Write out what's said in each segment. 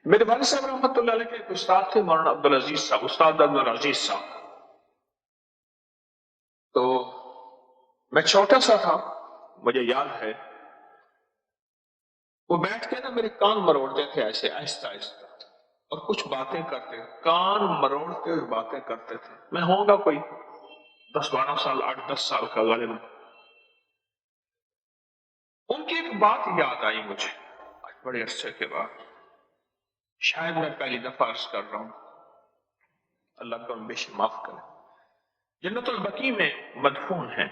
میرے والد صاحب رحمۃ اللہ علیہ کے ایک استاد تھے، مولانا عبدالعزیز صاحب، استاد عبدالعزیز صاحب. تو میں چھوٹا سا تھا، مجھے یاد ہے وہ بیٹھ کے نا میرے کان مروڑتے تھے ایسے آہستہ آہستہ، اور کچھ باتیں کرتے، کان مروڑتے ہوئے باتیں کرتے تھے. میں ہوں گا کوئی 10-12 سال، 8-10 سال کا غالباً. ان کی ایک بات یاد آئی مجھے آج بڑے عرصے کے بعد، شاید میں پہلی دفعہ عرض کر رہا ہوں، اللہ کو بے شک معاف کرے. جنت البقیع میں مدفون ہیں.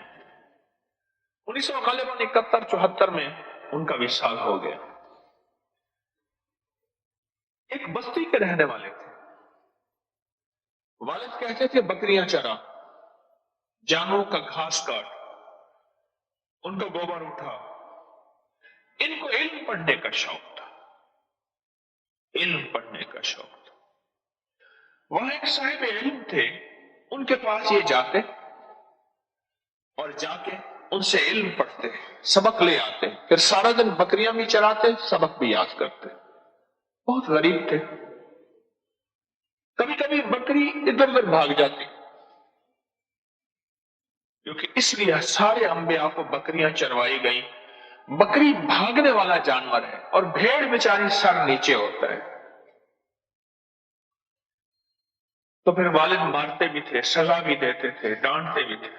1971-74 میں ان کا وصال ہو گیا. ایک بستی کے رہنے والے تھے. والد کہتے تھے بکریاں چرا، جانوروں کا گھاس کاٹ، ان کا گوبر اٹھا. ان کو علم پڑھنے کا شوق تھا، علم پڑھنے کا شوق تھا. وہاں ایک صاحب علم تھے، ان کے پاس یہ جاتے اور جا کے ان سے علم پڑھتے، سبق لے آتے، پھر سارا دن بکریاں بھی چراتے، سبق بھی یاد کرتے. بہت غریب تھے. کبھی کبھی بکری ادھر ادھر بھاگ جاتی، کیونکہ اس لیے سارے انبیاء کو بکریاں چروائی گئی. بکری بھاگنے والا جانور ہے اور بھیڑ بیچاری سر نیچے ہوتا ہے. تو پھر والد مارتے بھی تھے، سزا بھی دیتے تھے، ڈانٹتے بھی تھے.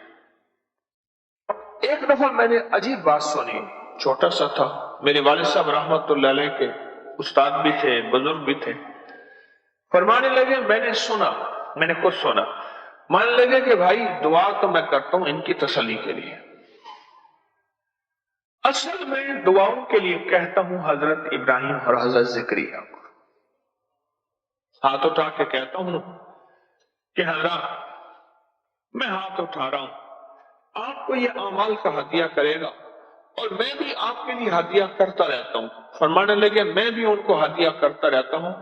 ایک دفعہ میں نے عجیب بات سنی، چھوٹا سا تھا. میرے والد صاحب رحمت اللہ علیہ کے استاد بھی تھے، بزرگ بھی تھے. فرمانے لگے، میں نے سنا، میں نے خود سنا، مان لگے کہ بھائی دعا تو میں کرتا ہوں ان کی تسلی کے لیے، اصل میں دعاؤں کے لیے کہتا ہوں حضرت ابراہیم اور حضرت زکریا کو. ہاتھ اٹھا کے کہتا ہوں کہ حضرت میں ہاتھ اٹھا رہا ہوں، آپ کو یہ اعمال کا ہدیہ کرے گا اور میں بھی آپ کے لیے ہدیہ کرتا رہتا ہوں. فرمانے لگے میں بھی ان کو ہدیہ کرتا رہتا ہوں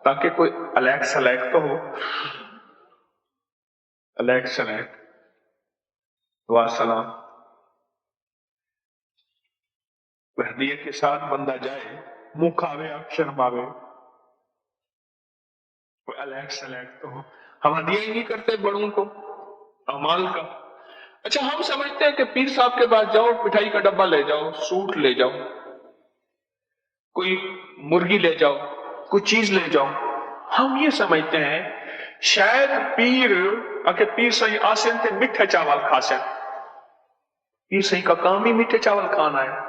تاکہ کوئی الیک سلیک تو ہو. الیک سلیک، دعا سلام، ہدیے کے ساتھ بندہ جائے، منہ کھاوے آپ شرماوے، کوئی الیک سلیک تو ہو. ہم ہدیہ ہی نہیں کرتے بڑوں کو اعمال کا. اچھا ہم سمجھتے ہیں کہ پیر صاحب کے پاس جاؤ، مٹھائی کا ڈبہ لے جاؤ، سوٹ لے جاؤ، کوئی مرغی لے جاؤ، کوئی چیز لے جاؤ. ہم یہ سمجھتے ہیں شاید پیر صحیح آسن تھے میٹھے چاول کھاسن، پیر صحیح کا کام ہی میٹھے چاول کھانا ہے.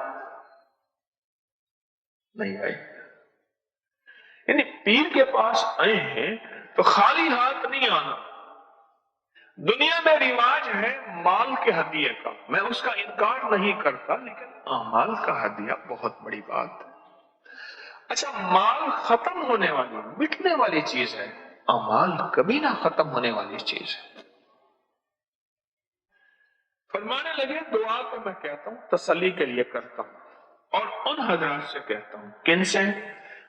نہیں آئی، یعنی پیر کے پاس آئے ہیں تو خالی ہاتھ نہیں آنا. دنیا میں رواج ہے مال کے ہدیے کا، میں اس کا انکار نہیں کرتا، لیکن اعمال کا ہدیہ بہت بڑی بات ہے. اچھا مال ختم ہونے والی، مٹنے والی چیز ہے، اعمال کبھی نہ ختم ہونے والی چیز ہے. فرمانے لگے دعا تو میں کہتا ہوں تسلی کے لیے کرتا ہوں، اور ان حضرات سے کہتا ہوں. کن سے؟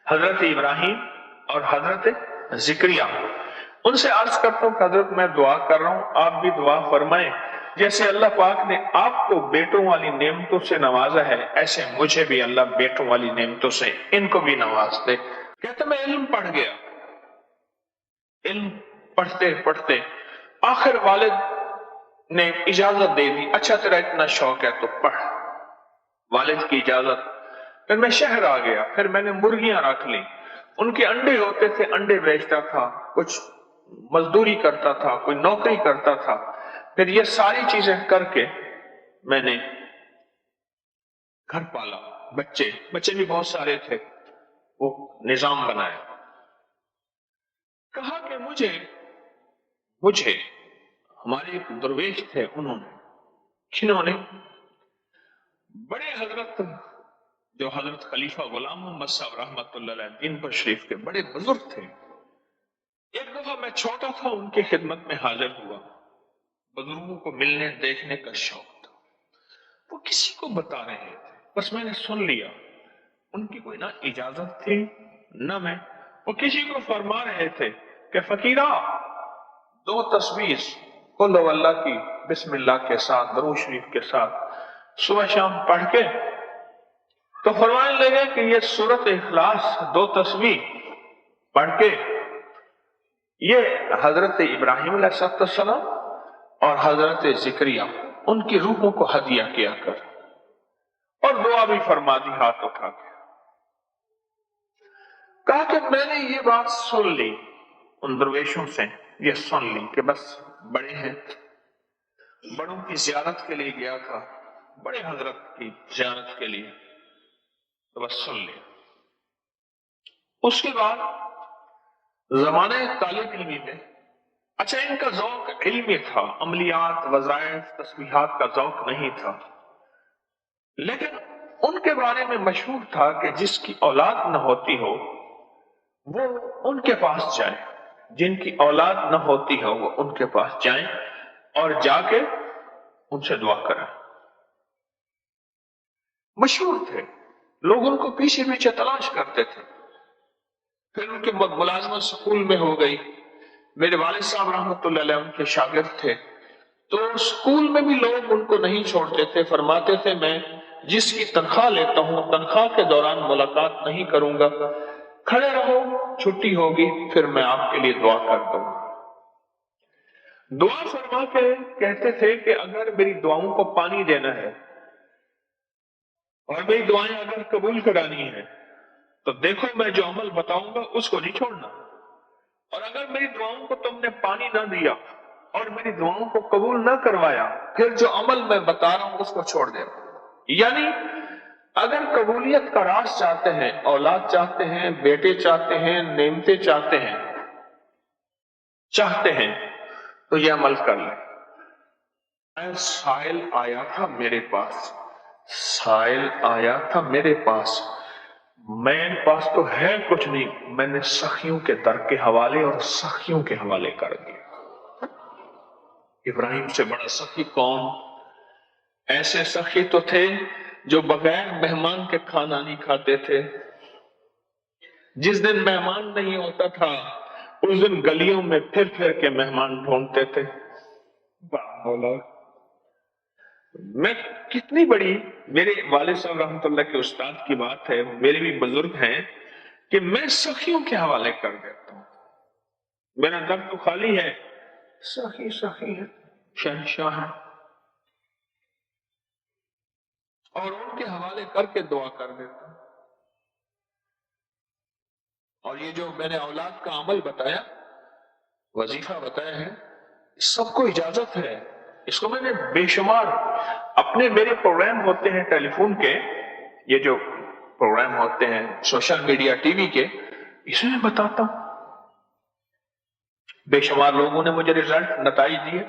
حضرت ابراہیم اور حضرت زکریا. ان سے عرض کرتا ہوں کہ حضرت میں دعا کر رہا ہوں، آپ بھی دعا فرمائیں. جیسے اللہ پاک نے آپ کو بیٹوں والی نعمتوں سے نوازا ہے، ایسے مجھے بھی اللہ بیٹوں والی نعمتوں سے ان کو بھی نواز دے. کہتا میں علم پڑھ گیا. علم پڑھتے پڑھتے آخر والد نے اجازت دے دی، اچھا تیرا اتنا شوق ہے تو پڑھ. والد کی اجازت. پھر میں شہر آ گیا، پھر میں نے مرغیاں رکھ لی. ان کے انڈے ہوتے تھے، انڈے بیچتا تھا، کچھ مزدوری کرتا تھا، کوئی نوکری کرتا تھا. پھر یہ ساری چیزیں کر کے میں نے گھر پالا. بچے بھی بہت سارے تھے، وہ نظام بنایا. کہا کہ مجھے ہمارے ایک درویش تھے، کنہوں نے بڑے حضرت جو حضرت خلیفہ غلام محمد صاحب رحمت اللہ علیہ دین پر شریف کے بڑے بزرگ تھے. ایک دفعہ میں چھوٹا تھا، ان کی خدمت میں حاضر ہوا. بزرگوں کو ملنے دیکھنے کا شوق تھا. وہ کسی کو بتا رہے تھے، بس میں نے سن لیا. ان کی کوئی نہ اجازت تھی نہ میں. وہ کسی کو فرما رہے تھے کہ فقیرہ 2 تسبیح قل ہو اللہ کی بسم اللہ کے ساتھ، درود شریف کے ساتھ صبح شام پڑھ کے. تو فرمانے لگے کہ یہ سورت اخلاص 2 تسبیح پڑھ کے یہ حضرت ابراہیم علیہ السلام اور حضرت زکریا ان کی روحوں کو ہدیہ کیا کر، اور دعا بھی فرما دی ہاتھ اٹھا کے۔ کہا کہ میں نے یہ بات سن لی، ان درویشوں سے یہ سن لی کہ بس بڑے ہیں، بڑوں کی زیارت کے لیے گیا تھا، بڑے حضرت کی زیارت کے لیے، تو بس سن لیا۔ اس کے بعد زمانہ طالب علمی میں اچھا ان کا ذوق علمی تھا، عملیات، وظائف، تسبیحات کا ذوق نہیں تھا، لیکن ان کے بارے میں مشہور تھا کہ جس کی اولاد نہ ہوتی ہو وہ ان کے پاس جائے، جن کی اولاد نہ ہوتی ہو وہ ان کے پاس جائیں اور جا کے ان سے دعا کریں۔ مشہور تھے، لوگ ان کو پیچھے پیچھے تلاش کرتے تھے۔ پھر ان کی ملازمت سکول میں ہو گئی، میرے والد صاحب رحمۃ اللہ علیہ ان کے شاگرد تھے، تو سکول میں بھی لوگ ان کو نہیں چھوڑتے تھے، فرماتے تھے میں جس کی تنخواہ لیتا ہوں تنخواہ کے دوران ملاقات نہیں کروں گا، کھڑے رہو، چھٹی ہوگی پھر میں آپ کے لیے دعا کر دوں گا۔ دعا فرما کے کہتے تھے کہ اگر میری دعاؤں کو پانی دینا ہے اور میری دعائیں اگر قبول کرانی ہے تو دیکھو میں جو عمل بتاؤں گا اس کو نہیں چھوڑنا، اور اگر میری دعاؤں کو تم نے پانی نہ دیا اور میری دعاؤں کو قبول نہ کروایا پھر جو عمل میں بتا رہا ہوں اس کو چھوڑ دینا۔ یعنی اگر قبولیت کا راز چاہتے ہیں، اولاد چاہتے ہیں، بیٹے چاہتے ہیں، نعمتیں چاہتے ہیں تو یہ عمل کر لیں۔ سائل آیا تھا میرے پاس، سائل آیا تھا میرے پاس، میرے پاس تو ہے کچھ نہیں، میں نے سخیوں کے در کے حوالے اور سخیوں کے حوالے کر دیا۔ ابراہیم سے بڑا سخی کون؟ ایسے سخی تو تھے جو بغیر مہمان کے کھانا نہیں کھاتے تھے، جس دن مہمان نہیں ہوتا تھا اس دن گلیوں میں پھر پھر کے مہمان ڈھونڈتے تھے۔ میں کتنی بڑی میرے والد صاحب رحمۃ اللہ کے استاد کی بات ہے، میرے بھی بزرگ ہیں کہ میں سخیوں کے حوالے کر دیتا ہوں، میرا در تو خالی ہے، سخی سخی ہے، شہنشاہ ہے، اور ان کے حوالے کر کے دعا کر دیتا ہوں۔ اور یہ جو میں نے اولاد کا عمل بتایا، وظیفہ بتایا ہے، سب کو اجازت ہے، اس کو میں نے بے شمار اپنے میرے پروگرام ہوتے ہیں ٹیلی فون کے، یہ جو پروگرام ہوتے ہیں سوشل میڈیا ٹی وی کے، اس میں بتاتا ہوں، بے شمار لوگوں نے مجھے رزلٹ نتائج دیے۔